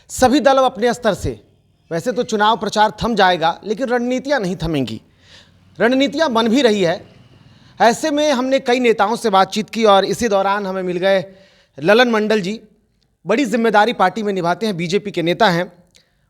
सभी दल अपने स्तर से, वैसे तो चुनाव प्रचार थम जाएगा लेकिन रणनीतियां नहीं थमेंगी, रणनीतियां बन भी रही है। ऐसे में हमने कई नेताओं से बातचीत की और इसी दौरान हमें मिल गए ललन मंडल जी। बड़ी जिम्मेदारी पार्टी में निभाते हैं, बीजेपी के नेता हैं।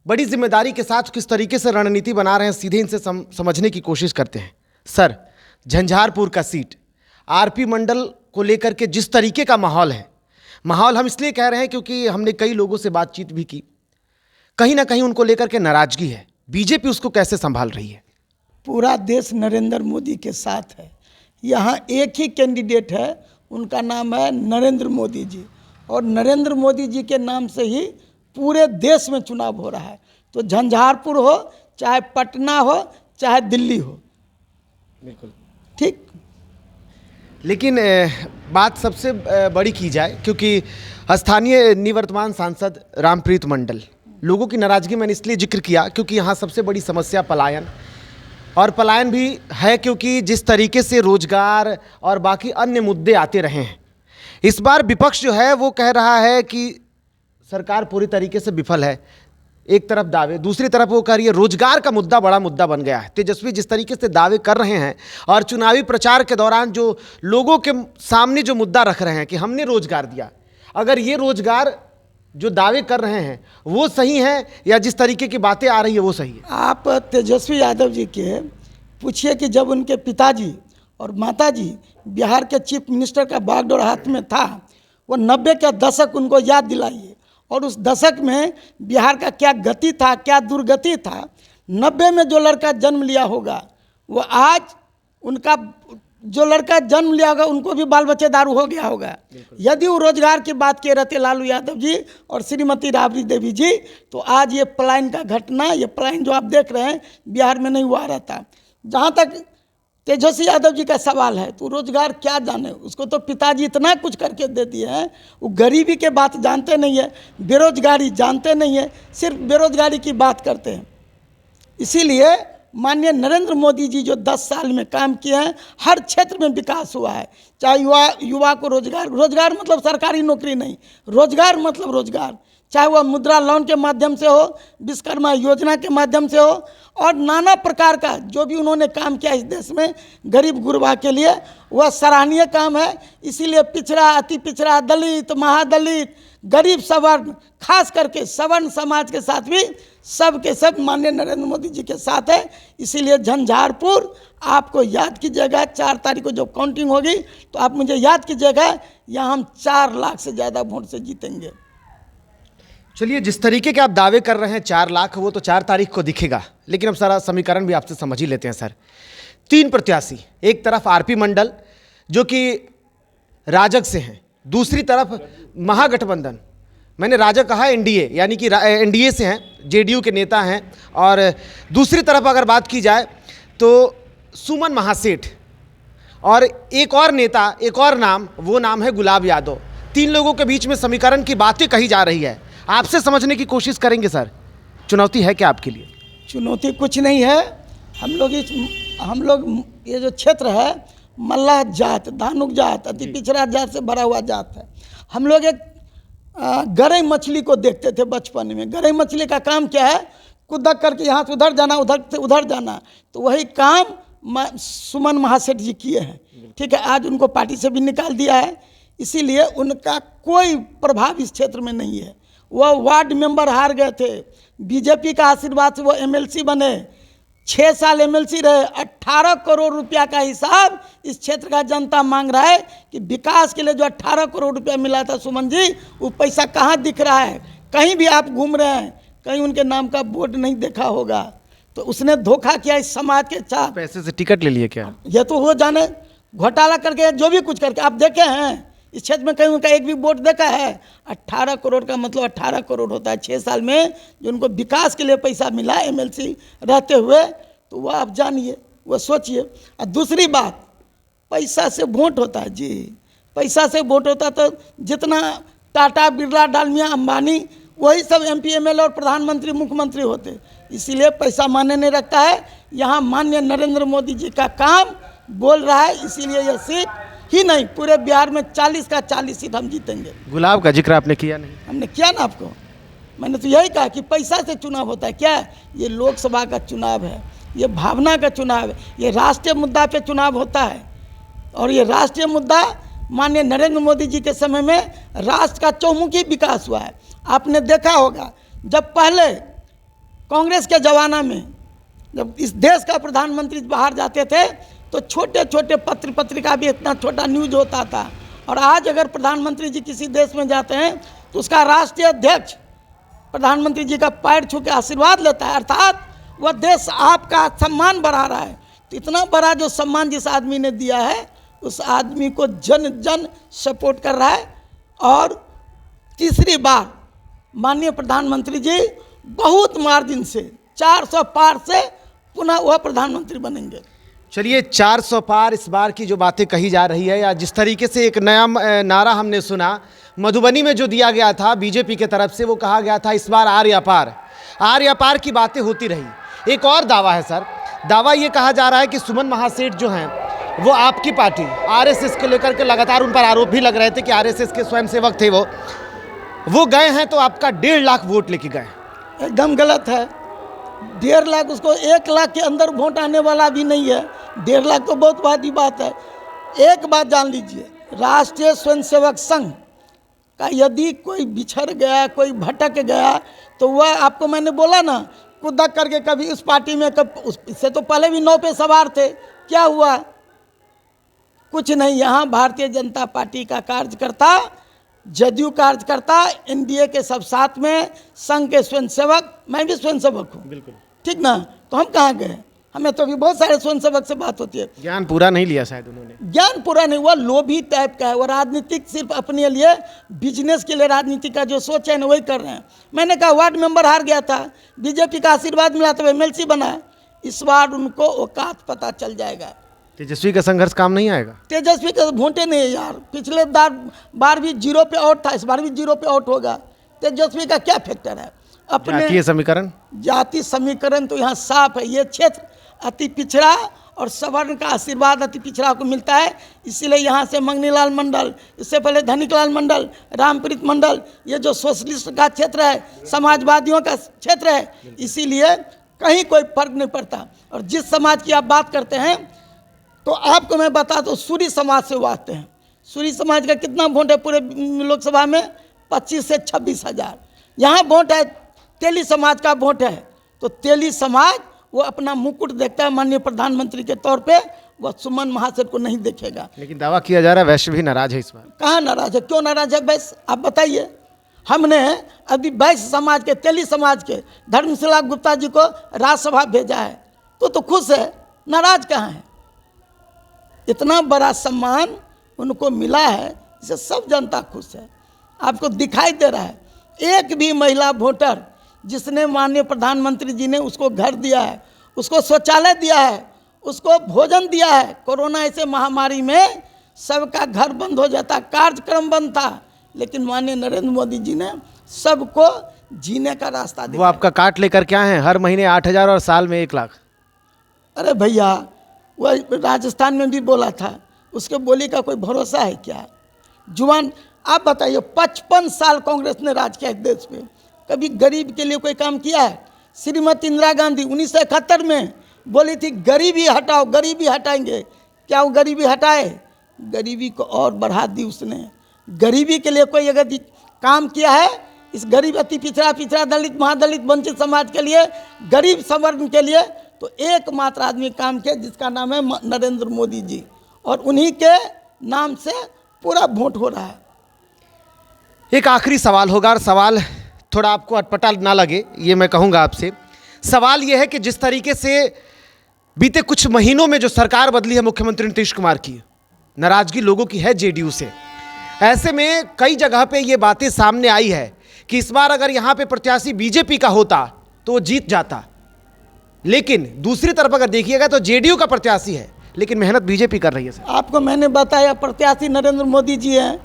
बड़ी जिम्मेदारी के साथ किस तरीके से रणनीति बना रहे हैं, सीधे इनसे समझने की कोशिश करते हैं। सर, झंझारपुर का सीट आरपी मंडल को लेकर के जिस तरीके का माहौल है, माहौल हम इसलिए कह रहे हैं क्योंकि हमने कई लोगों से बातचीत भी की, कहीं ना कहीं उनको लेकर के नाराजगी है। बीजेपी उसको कैसे संभाल रही है? पूरा देश नरेंद्र मोदी के साथ है। यहाँ एक ही कैंडिडेट है, उनका नाम है नरेंद्र मोदी जी, और नरेंद्र मोदी जी के नाम से ही पूरे देश में चुनाव हो रहा है। तो झंझारपुर हो, चाहे पटना हो, चाहे दिल्ली हो, बिल्कुल ठीक। लेकिन बात सबसे बड़ी की जाए, क्योंकि स्थानीय निवर्तमान सांसद रामप्रीत मंडल, लोगों की नाराजगी मैंने इसलिए जिक्र किया क्योंकि यहाँ सबसे बड़ी समस्या पलायन, और पलायन भी है क्योंकि जिस तरीके से रोजगार और बाकी अन्य मुद्दे आते रहे हैं, इस बार विपक्ष जो है वो कह रहा है कि सरकार पूरी तरीके से विफल है। एक तरफ दावे, दूसरी तरफ वो कह रही है रोजगार का मुद्दा बड़ा मुद्दा बन गया है। तेजस्वी जिस तरीके से दावे कर रहे हैं और चुनावी प्रचार के दौरान जो लोगों के सामने जो मुद्दा रख रहे हैं कि हमने रोजगार दिया, अगर ये रोजगार जो दावे कर रहे हैं वो सही है या जिस तरीके की बातें आ रही है वो सही है? आप तेजस्वी यादव जी के पूछिए कि जब उनके पिताजी और माताजी बिहार के चीफ मिनिस्टर का बागडोर हाथ में था, वो 90 का दशक उनको याद दिलाइए, और उस दशक में बिहार का क्या गति था, क्या दुर्गति था। 90 में जो लड़का जन्म लिया होगा, वो आज उनका जो लड़का जन्म लिया होगा उनको भी बाल बच्चेदार हो गया होगा। यदि वो रोजगार की बात किए रहते लालू यादव जी और श्रीमती राबड़ी देवी जी, तो आज ये पलायन का घटना, ये पलायन जो आप देख रहे हैं बिहार में नहीं हुआ रहता। जहाँ तक तेजस्वी यादव जी का सवाल है, तो रोजगार क्या जाने, उसको तो पिताजी इतना कुछ करके दे दिए हैं, वो गरीबी के बात जानते नहीं है, बेरोजगारी जानते नहीं है, सिर्फ बेरोजगारी की बात करते हैं। इसीलिए माननीय नरेंद्र मोदी जी जो 10 साल में काम किए हैं, हर क्षेत्र में विकास हुआ है। चाहे युवा को रोजगार, रोजगार मतलब सरकारी नौकरी नहीं, रोजगार मतलब रोजगार, चाहे वह मुद्रा लोन के माध्यम से हो, विश्वकर्मा योजना के माध्यम से हो, और नाना प्रकार का जो भी उन्होंने काम किया इस देश में गरीब गुरबा के लिए, वह सराहनीय काम है। इसीलिए पिछड़ा, अति पिछड़ा, दलित, महादलित, गरीब सवर्ण, खास करके सवर्ण समाज के साथ भी सब के सब माननीय नरेंद्र मोदी जी के साथ है। इसीलिए झंझारपुर आपको याद कीजिएगा, 4 तारीख को जब काउंटिंग होगी तो आप मुझे याद कीजिएगा, यहाँ हम 4 लाख से ज़्यादा वोट से जीतेंगे। चलिए, जिस तरीके के आप दावे कर रहे हैं 4 लाख, वो तो 4 तारीख को दिखेगा, लेकिन अब सारा समीकरण भी आपसे समझ ही लेते हैं सर। 3 प्रत्याशी, एक तरफ आरपी मंडल जो कि राजग से हैं, दूसरी तरफ महागठबंधन, मैंने राजग कहा, एनडीए यानी कि एनडीए से हैं, जेडीयू के नेता हैं, और दूसरी तरफ अगर बात की जाए तो सुमन महासेठ, और एक और नेता, एक और नाम, वो नाम है गुलाब यादव। 3 लोगों के बीच में समीकरण की बातें कही जा रही है। आपसे समझने की कोशिश करेंगे सर, चुनौती है क्या आपके लिए? चुनौती कुछ नहीं है। हम लोग ये जो क्षेत्र है, मल्लाह जात, धानुक जात, अति पिछड़ा जात से भरा हुआ जात है। हम लोग एक गरई मछली को देखते थे बचपन में। गरई मछली का काम क्या है? कुदक करके यहाँ से उधर जाना, उधर से उधर जाना। तो वही काम सुमन महासेठ जी किए हैं, ठीक है। आज उनको पार्टी से भी निकाल दिया है, इसीलिए उनका कोई प्रभाव इस क्षेत्र में नहीं है। वह वार्ड मेंबर हार गए थे, बीजेपी का आशीर्वाद से वो एमएलसी बने, 6 साल एमएलसी रहे। 18 करोड़ रुपया का हिसाब इस क्षेत्र का जनता मांग रहा है कि विकास के लिए जो 18 करोड़ रुपया मिला था सुमन जी, वो पैसा कहाँ दिख रहा है? कहीं भी आप घूम रहे हैं, कहीं उनके नाम का बोर्ड नहीं देखा होगा। तो उसने धोखा किया इस समाज के साथ। पैसे से टिकट ले लिए क्या? ये तो हो जाने, घोटाला करके, जो भी कुछ करके आप देखे हैं इस क्षेत्र में, कहीं उनका एक भी वोट देखा है? 18 करोड़ का मतलब 18 करोड़ होता है 6 साल में जो उनको विकास के लिए पैसा मिला एमएलसी रहते हुए। तो वह आप जानिए, वह सोचिए। और दूसरी बात, पैसा से वोट होता है जी, पैसा से वोट होता। तो जितना टाटा, बिरला, डालमिया, अंबानी, वही सब एमपी, एमएलए और प्रधानमंत्री, मुख्यमंत्री होते। इसीलिए पैसा मायने नहीं रखता है। यहाँ माननीय नरेंद्र मोदी जी का काम बोल रहा है, इसीलिए यह सीट ही नहीं, पूरे बिहार में 40 का 40 सीट हम जीतेंगे। गुलाब का जिक्र आपने किया नहीं? हमने किया ना आपको। मैंने तो यही कहा कि पैसा से चुनाव होता है क्या? ये लोकसभा का चुनाव है, ये भावना का चुनाव है, ये राष्ट्रीय मुद्दा पे चुनाव होता है। और ये राष्ट्रीय मुद्दा माननीय नरेंद्र मोदी जी के समय में राष्ट्र का चौमुखी विकास हुआ है। आपने देखा होगा जब पहले कांग्रेस के ज़माना में जब इस देश का प्रधानमंत्री बाहर जाते थे तो छोटे छोटे पत्र पत्रिका भी इतना छोटा न्यूज होता था, और आज अगर प्रधानमंत्री जी किसी देश में जाते हैं तो उसका राष्ट्रीय अध्यक्ष प्रधानमंत्री जी का पैर छू के आशीर्वाद लेता है, अर्थात वह देश आपका सम्मान बढ़ा रहा है। तो इतना बड़ा जो सम्मान जिस आदमी ने दिया है उस आदमी को जन जन सपोर्ट कर रहा है। और तीसरी बार माननीय प्रधानमंत्री जी बहुत मार्जिन से 400 पार से पुनः वह प्रधानमंत्री बनेंगे। चलिए 400 पार इस बार की जो बातें कही जा रही है, या जिस तरीके से एक नया नारा हमने सुना मधुबनी में जो दिया गया था बीजेपी के तरफ से, वो कहा गया था इस बार आर्य पार की बातें होती रही। एक और दावा है सर, दावा ये कहा जा रहा है कि सुमन महासेठ जो हैं वो आपकी पार्टी आरएसएस को लेकर के लगातार उन पर आरोप भी लग रहे थे कि आरएसएस के स्वयंसेवक थे वो गए हैं तो आपका 1.5 लाख वोट लेके गए। एकदम गलत है। 1.5 लाख, उसको 1 लाख के अंदर वोट आने वाला भी नहीं है। 1.5 लाख तो बहुत बड़ी बात है। एक बात जान लीजिए, राष्ट्रीय स्वयंसेवक संघ का यदि कोई बिछड़ गया, कोई भटक गया, तो वह आपको मैंने बोला ना कुदक करके कभी उस पार्टी में, इससे तो पहले भी 9 पे सवार थे, क्या हुआ? कुछ नहीं। यहाँ भारतीय जनता पार्टी का कार्यकर्ता, जदयू कार्यकर्ता, एनडीए के सब साथ में, संघ के स्वयंसेवक, मैं भी स्वयंसेवक हूँ, बिल्कुल ठीक ना? तो हम कहाँ गए? हमें तो अभी बहुत सारे स्वयंसेवक से बात होती है। ज्ञान पूरा नहीं लिया शायद उन्होंने। ज्ञान पूरा नहीं हुआ, लोभी टाइप का है। वो राजनीतिक सिर्फ अपने लिए, बिजनेस के लिए राजनीति का जो सोच है ना वही कर रहे हैं। मैंने कहा वार्ड मेंबर हार गया था, बीजेपी का आशीर्वाद मिला तो एमएलसी बना। इस बार उनको औकात पता चल जाएगा। तेजस्वी का संघर्ष काम नहीं आएगा? तेजस्वी का वोटे नहीं है यार। पिछले बार भी 0 पे आउट था, इस बार भी 0 पे आउट होगा। तेजस्वी का क्या फैक्टर है? अपने जातीय समीकरण तो यहाँ साफ है। ये क्षेत्र अति पिछड़ा और सवर्ण का आशीर्वाद अति पिछड़ा को मिलता है, इसीलिए यहाँ से मंगनीलाल मंडल, इससे पहले धनिकलाल मंडल, रामप्रीत मंडल, ये जो सोशलिस्ट का क्षेत्र है, समाजवादियों का क्षेत्र है, इसीलिए कहीं कोई फर्क नहीं पड़ता। और जिस समाज की आप बात करते हैं तो आपको मैं बता दूं, सूरी समाज से वो आते हैं। सूरी समाज का कितना वोट है पूरे लोकसभा में? 25 से 26 हज़ार। यहाँ वोट है, तेली समाज का वोट है। तो तेली समाज वो अपना मुकुट देखता है माननीय प्रधानमंत्री के तौर पे, वह सुमन महासेठ को नहीं देखेगा। लेकिन दावा किया जा रहा है वैश्य भी नाराज है इस बार। कहाँ नाराज है? क्यों नाराज है वैश्य? आप बताइए। हमने अभी वैश्य समाज के, तेली समाज के धर्मशिला गुप्ता जी को राज्यसभा भेजा है, तो खुश है, नाराज कहाँ है? इतना बड़ा सम्मान उनको मिला है, इससे सब जनता खुश है। आपको दिखाई दे रहा है एक भी महिला वोटर जिसने माननीय प्रधानमंत्री जी ने उसको घर दिया है, उसको शौचालय दिया है, उसको भोजन दिया है। कोरोना ऐसे महामारी में सबका घर बंद हो जाता, कार्यक्रम बंद था, लेकिन माननीय नरेंद्र मोदी जी ने सबको जीने का रास्ता दिया। वो आपका काट लेकर क्या है? हर महीने 8,000 और साल में 1 लाख। अरे भैया, वह राजस्थान में भी बोला था, उसके बोली का कोई भरोसा है क्या? जुबान आप बताइए, 55 साल कांग्रेस ने राज किया देश पे, कभी गरीब के लिए कोई काम किया है? श्रीमती इंदिरा गांधी 1971 में बोली थी गरीबी हटाओ, गरीबी हटाएंगे। क्या वो गरीबी हटाए? गरीबी को और बढ़ा दी उसने। गरीबी के लिए कोई अगर काम किया है, इस गरीब अति पिछड़ा दलित, महादलित, वंचित समाज के लिए, गरीब सवर्ण के लिए, तो एकमात्र आदमी काम किया जिसका नाम है नरेंद्र मोदी जी, और उन्हीं के नाम से पूरा वोट हो रहा है। एक आखिरी सवाल होगा, और सवाल थोड़ा आपको अटपटा ना लगे ये मैं कहूँगा आपसे। सवाल ये है कि जिस तरीके से बीते कुछ महीनों में जो सरकार बदली है मुख्यमंत्री नीतीश कुमार की, नाराजगी लोगों की है जेडीयू से। ऐसे में कई जगह पे ये बातें सामने आई है कि इस बार अगर यहाँ पे प्रत्याशी बीजेपी का होता तो वो जीत जाता, लेकिन दूसरी तरफ अगर देखिएगा तो जेडीयू का प्रत्याशी है, लेकिन मेहनत बीजेपी कर रही है। सर आपको मैंने बताया प्रत्याशी नरेंद्र मोदी जी हैं,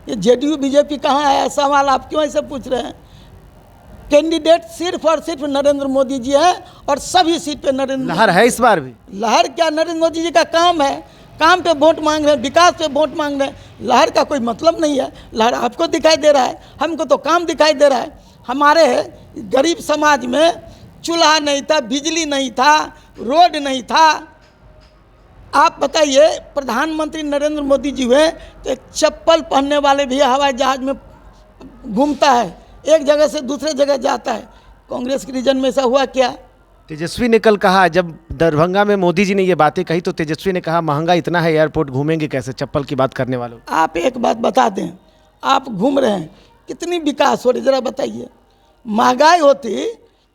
ये जेडीयू बीजेपी कहाँ आया? सवाल आप क्यों ऐसे पूछ रहे हैं? कैंडिडेट सिर्फ और सिर्फ नरेंद्र मोदी जी है, और सभी सीट पे नरेंद्र लहर है इस बार भी। लहर क्या? नरेंद्र मोदी जी का काम है, काम पे वोट मांग रहे हैं, विकास पे वोट मांग रहे हैं। लहर का कोई मतलब नहीं है। लहर आपको दिखाई दे रहा है, हमको तो काम दिखाई दे रहा है। हमारे गरीब समाज में चूल्हा नहीं था, बिजली नहीं था, रोड नहीं था। आप बताइए, प्रधानमंत्री नरेंद्र मोदी जी हुए तो एक चप्पल पहनने वाले भी हवाई जहाज में घूमता है, एक जगह से दूसरे जगह जाता है। कांग्रेस के रीजन में ऐसा हुआ क्या? तेजस्वी ने कल कहा, जब दरभंगा में मोदी जी ने ये बातें कही तो तेजस्वी ने कहा महंगा इतना है एयरपोर्ट, घूमेंगे कैसे चप्पल की बात करने वालों। आप एक बात बता दें, आप घूम रहे हैं, कितनी विकास हो रही जरा बताइए। महंगाई होती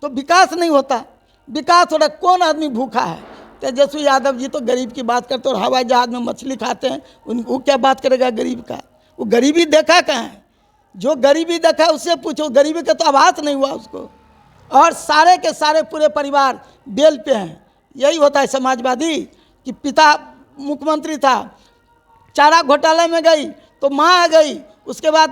तो विकास नहीं होता, विकास हो रहा, कौन आदमी भूखा है? तेजस्वी यादव जी तो गरीब की बात करते हैं और हवाई जहाज में मछली खाते हैं, उनको क्या बात करेगा गरीब का? वो गरीबी देखा कहाँ है? जो गरीबी देखा है उससे पूछो, गरीबी का तो आभास नहीं हुआ उसको। और सारे के सारे पूरे परिवार बेल पे हैं। यही होता है समाजवादी कि पिता मुख्यमंत्री था, चारा घोटाले में गई तो माँ आ गई, उसके बाद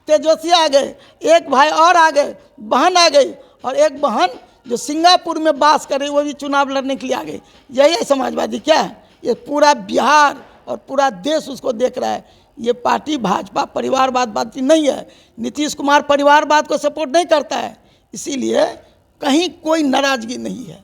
तेजस्वी आ गए, एक भाई और आ गए, बहन आ गई, और एक बहन जो सिंगापुर में बास कर रही वो भी चुनाव लड़ने के लिए आ गई। यही है समाजवादी क्या है? ये पूरा बिहार और पूरा देश उसको देख रहा है। ये पार्टी भाजपा परिवारवाद पार्टी नहीं है। नीतीश कुमार परिवारवाद को सपोर्ट नहीं करता है, इसीलिए कहीं कोई नाराजगी नहीं है,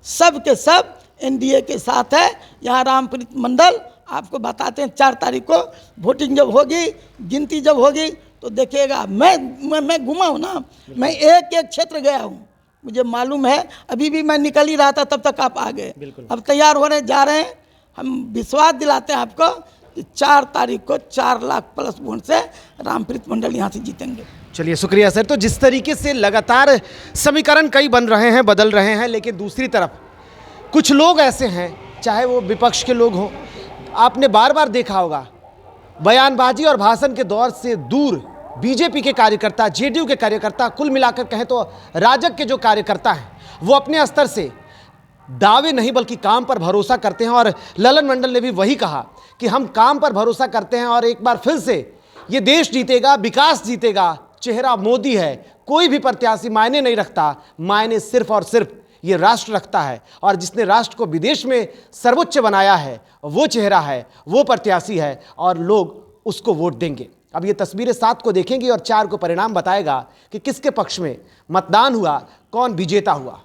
सब के सब एनडीए के साथ है। यहाँ रामप्रीत मंडल आपको बताते हैं 4 तारीख को वोटिंग जब होगी, गिनती जब होगी तो देखिएगा। मैं घुमा हूँ ना, मैं एक एक क्षेत्र गया हूँ, मुझे मालूम है। अभी भी मैं निकल ही रहा था तब तक आप आ गए। अब तैयार होने जा रहे हैं, हम विश्वास दिलाते हैं आपको कि 4 तारीख को 4 लाख प्लस वोट से रामप्रीत मंडल यहाँ से जीतेंगे। चलिए शुक्रिया सर। तो जिस तरीके से लगातार समीकरण कई बन रहे हैं, बदल रहे हैं, लेकिन दूसरी तरफ कुछ लोग ऐसे हैं, चाहे वो विपक्ष के लोग हों, आपने बार बार देखा होगा बयानबाजी और भाषण के दौर से दूर बीजेपी के कार्यकर्ता, जेडीयू के कार्यकर्ता, कुल मिलाकर कहें तो राजग के जो कार्यकर्ता हैं, वो अपने स्तर से दावे नहीं बल्कि काम पर भरोसा करते हैं। और ललन मंडल ने भी वही कहा कि हम काम पर भरोसा करते हैं और एक बार फिर से ये देश जीतेगा, विकास जीतेगा, चेहरा मोदी है, कोई भी प्रत्याशी मायने नहीं रखता, मायने सिर्फ और सिर्फ ये राष्ट्र रखता है। और जिसने राष्ट्र को विदेश में सर्वोच्च बनाया है वो चेहरा है, वो प्रत्याशी है और लोग उसको वोट देंगे। अब ये तस्वीरें 7 को देखेंगी और 4 को परिणाम बताएगा कि किसके पक्ष में मतदान हुआ, कौन विजेता हुआ।